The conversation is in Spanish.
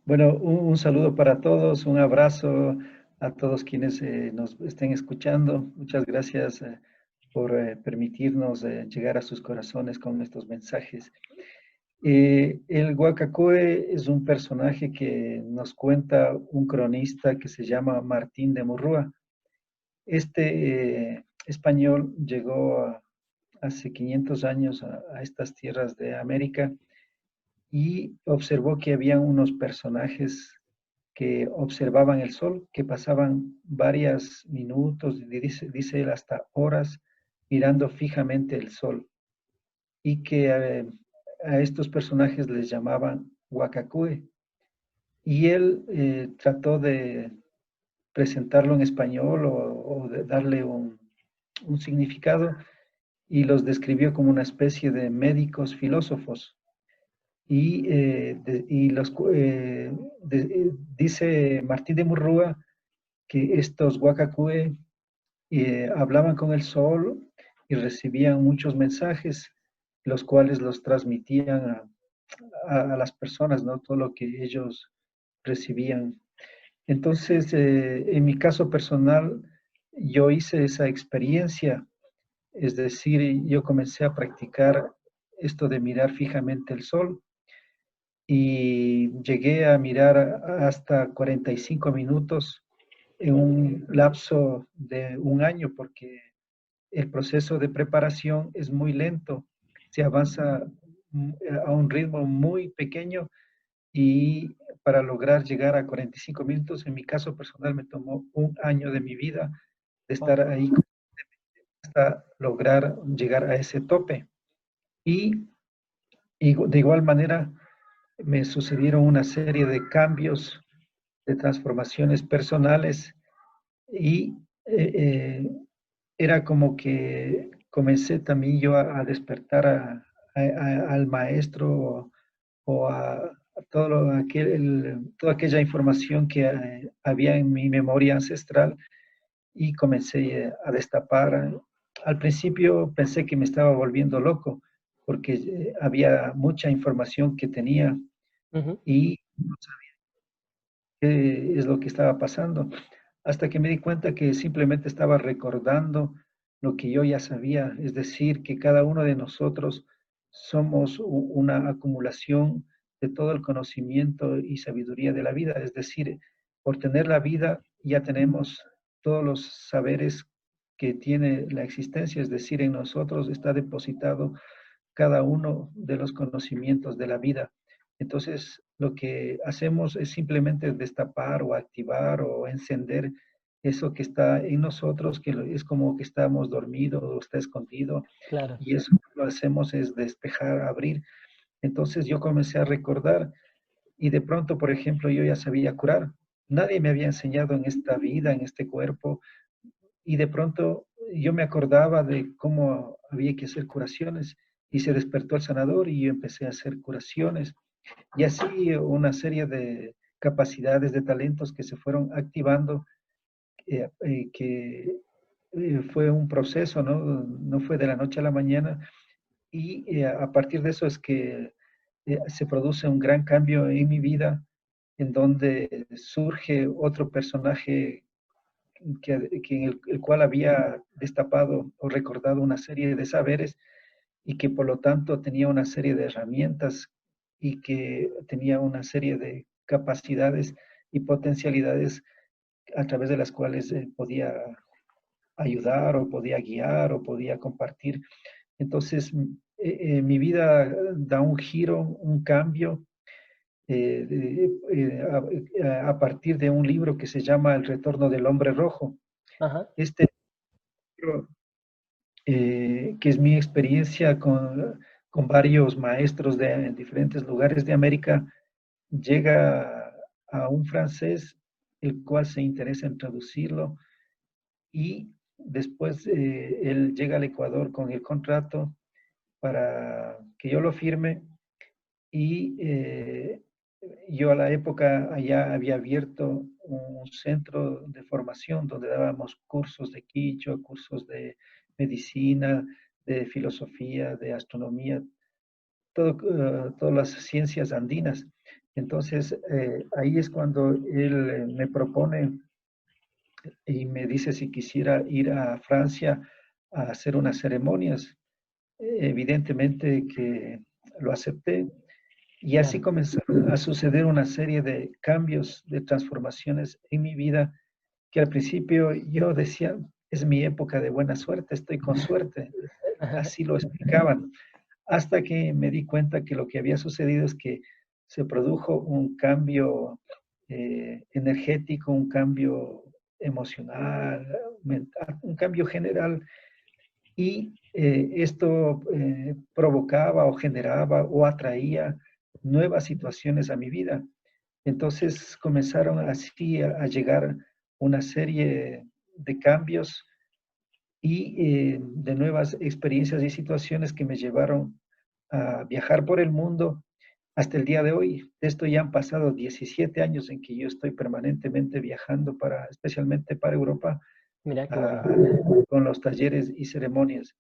Bueno, un saludo para todos, un abrazo a todos quienes nos estén escuchando. Muchas gracias por permitirnos llegar a sus corazones con estos mensajes. El Guacacue es un personaje que nos cuenta un cronista que se llama Martín de Murrúa. Este español llegó hace 500 años a estas tierras de América y observó que había unos personajes que observaban el sol, que pasaban varios minutos, dice él, hasta horas mirando fijamente el sol, y que a estos personajes les llamaban Huacacue. Y él trató de presentarlo en español o de darle un significado y los describió como una especie de médicos filósofos. Dice Martín de Murrúa que estos Huacacue hablaban con el sol y recibían muchos mensajes, los cuales los transmitían a las personas, ¿no? Todo lo que ellos recibían. Entonces, en mi caso personal, yo hice esa experiencia, es decir, yo comencé a practicar esto de mirar fijamente el sol y llegué a mirar hasta 45 minutos en un lapso de un año, porque el proceso de preparación es muy lento, se avanza a un ritmo muy pequeño y para lograr llegar a 45 minutos, en mi caso personal me tomó un año de mi vida de estar Wow. ahí hasta lograr llegar a ese tope. Y, y de igual manera me sucedieron una serie de cambios, de transformaciones personales y era como que comencé también yo a despertar al maestro o a todo toda aquella información que había en mi memoria ancestral y comencé a destapar. Al principio pensé que me estaba volviendo loco porque había mucha información que tenía Ujú. y no sabía qué es lo que estaba pasando, hasta que me di cuenta que simplemente estaba recordando lo que yo ya sabía, es decir, que cada uno de nosotros somos una acumulación de todo el conocimiento y sabiduría de la vida, es decir, por tener la vida ya tenemos todos los saberes que tiene la existencia, es decir, en nosotros está depositado cada uno de los conocimientos de la vida. Entonces, lo que hacemos es simplemente destapar o activar o encender eso que está en nosotros, es como que estamos dormidos o está escondido, Claro. y eso lo hacemos es despejar, abrir. Entonces yo comencé a recordar y de pronto, por ejemplo, yo ya sabía curar. Nadie me había enseñado en esta vida, en este cuerpo, y de pronto yo me acordaba de cómo había que hacer curaciones y se despertó el sanador y yo empecé a hacer curaciones y así una serie de capacidades, de talentos que se fueron activando, que fue un proceso, ¿no? No fue de la noche a la mañana y a partir de eso es que se produce un gran cambio en mi vida en donde surge otro personaje el cual había destapado o recordado una serie de saberes y que por lo tanto tenía una serie de herramientas y que tenía una serie de capacidades y potencialidades a través de las cuales podía ayudar o podía guiar o podía compartir. Entonces, mi vida da un giro, un cambio a partir de un libro que se llama El retorno del hombre rojo. Ajá. Este libro que es mi experiencia con varios maestros de diferentes lugares de América, llega a un francés, el cual se interesa en traducirlo y después él llega al Ecuador con el contrato para que yo lo firme y yo a la época allá había abierto un centro de formación donde dábamos cursos de quichua, cursos de medicina, de filosofía, de astronomía, todas las ciencias andinas. Entonces, ahí es cuando él me propone y me dice si quisiera ir a Francia a hacer unas ceremonias. Evidentemente que lo acepté y así Claro. comenzaron a suceder una serie de cambios, de transformaciones en mi vida que al principio yo decía, es mi época de buena suerte, estoy con suerte. Así lo explicaban, hasta que me di cuenta que lo que había sucedido es que se produjo un cambio energético, un cambio emocional, mental, un cambio general y esto provocaba o generaba o atraía nuevas situaciones a mi vida. Entonces comenzaron así a llegar una serie de cambios y de nuevas experiencias y situaciones que me llevaron a viajar por el mundo hasta el día de hoy. De esto ya han pasado 17 años en que yo estoy permanentemente viajando para, especialmente para Europa, Mira, qué ah, bueno. con los talleres y ceremonias.